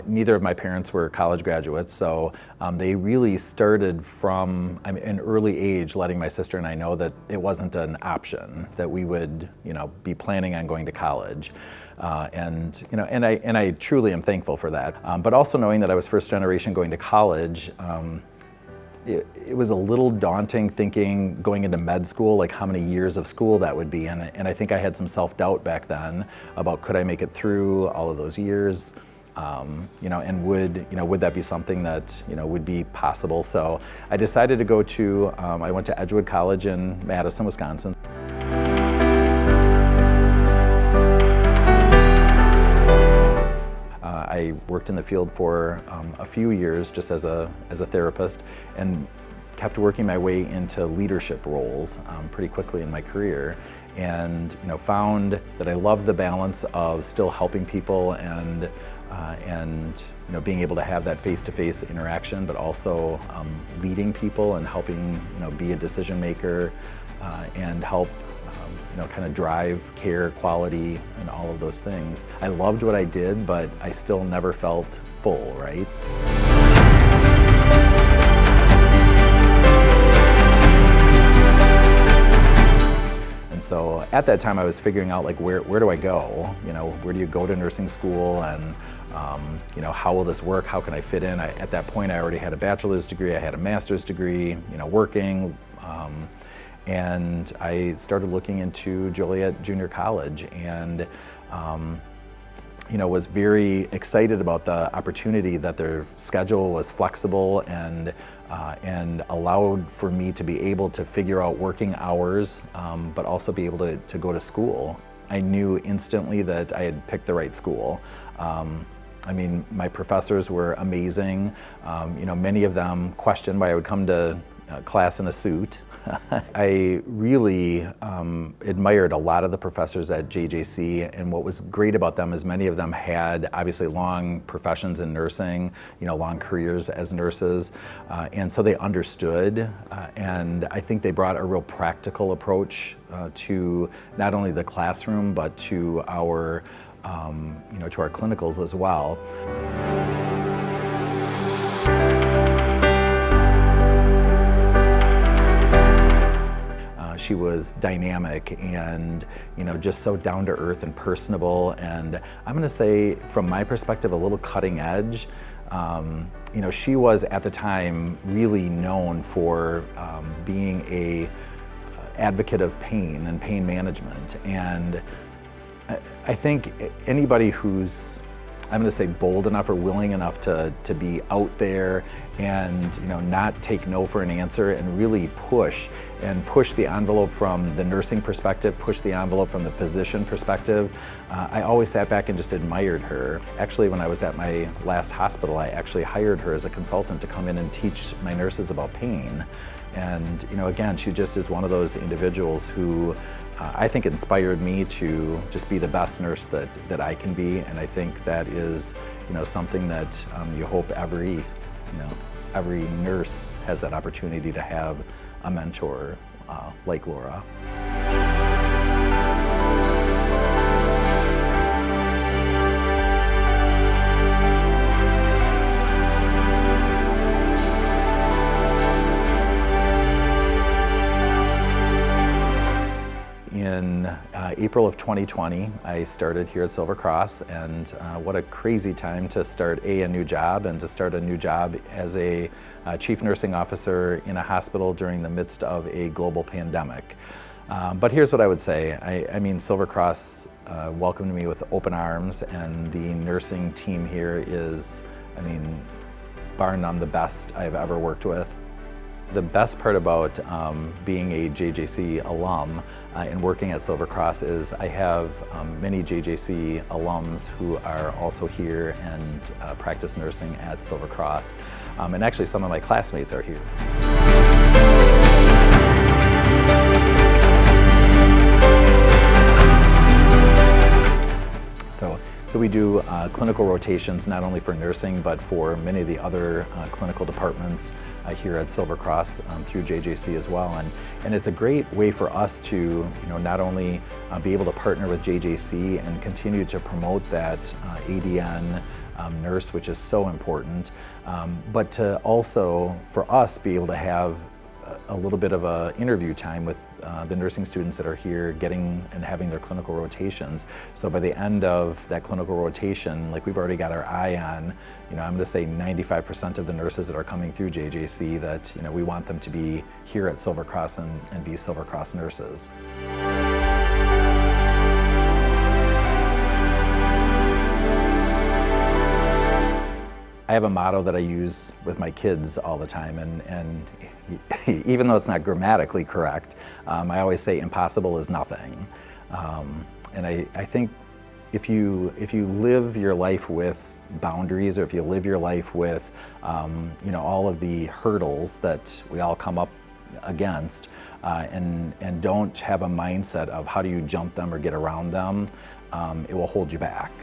neither of my parents were college graduates, so they really started from an early age letting my sister and I know that it wasn't an option, that we would be planning on going to college. And I truly am thankful for that. But also knowing that I was first generation going to college, it was a little daunting thinking going into med school, like how many years of school that would be. And I think I had some self-doubt back then about could I make it through all of those years, and would that be something that would be possible. So I decided to go to, I went to Edgewood College in Madison, Wisconsin. I worked in the field for a few years just as a therapist, and kept working my way into leadership roles pretty quickly in my career, and found that I loved the balance of still helping people and being able to have that face-to-face interaction, but also leading people and helping be a decision maker and help kind of drive care, quality, and all of those things. I loved what I did, but I still never felt full, right? And so at that time I was figuring out like where do I go? Where do you go to nursing school, and how will this work? How can I fit in? At that point I already had a bachelor's degree, I had a master's degree, working. And I started looking into Joliet Junior College, and was very excited about the opportunity that their schedule was flexible and allowed for me to be able to figure out working hours, but also be able to go to school. I knew instantly that I had picked the right school. My professors were amazing. Many of them questioned why I would come to class in a suit. I really admired a lot of the professors at JJC, and what was great about them is many of them had obviously long professions in nursing, long careers as nurses, and so they understood, and I think they brought a real practical approach to not only the classroom but to our to our clinicals as well. She was dynamic and just so down to earth and personable, and I'm going to say from my perspective a little cutting edge. She was at the time really known for being a advocate of pain and pain management, and I think anybody who's, I'm going to say, bold enough or willing enough to be out there and not take no for an answer, and really push the envelope from the nursing perspective, push the envelope from the physician perspective. I always sat back and just admired her. Actually, when I was at my last hospital, I actually hired her as a consultant to come in and teach my nurses about pain. And again, she just is one of those individuals who I think inspired me to just be the best nurse that I can be, and I think that is something that you hope every nurse has that opportunity to have a mentor like Laura. In April of 2020, I started here at Silver Cross, and what a crazy time to start a new job, and to start a new job as a chief nursing officer in a hospital during the midst of a global pandemic. But here's what I would say. Silver Cross welcomed me with open arms, and the nursing team here is, bar none, the best I've ever worked with. The best part about being a JJC alum and working at Silver Cross is I have many JJC alums who are also here and practice nursing at Silver Cross. And actually some of my classmates are here. So we do clinical rotations not only for nursing but for many of the other clinical departments here at Silver Cross through JJC as well. And it's a great way for us to not only be able to partner with JJC and continue to promote that ADN nurse, which is so important, but to also, for us, be able to have a little bit of a interview time with the nursing students that are here getting and having their clinical rotations. So by the end of that clinical rotation, like we've already got our eye on, I'm going to say 95% of the nurses that are coming through JJC that, we want them to be here at Silver Cross and be Silver Cross nurses. I have a motto that I use with my kids all the time, and even though it's not grammatically correct, I always say impossible is nothing. And I think if you live your life with boundaries, or if you live your life with all of the hurdles that we all come up against, and don't have a mindset of how do you jump them or get around them, it will hold you back.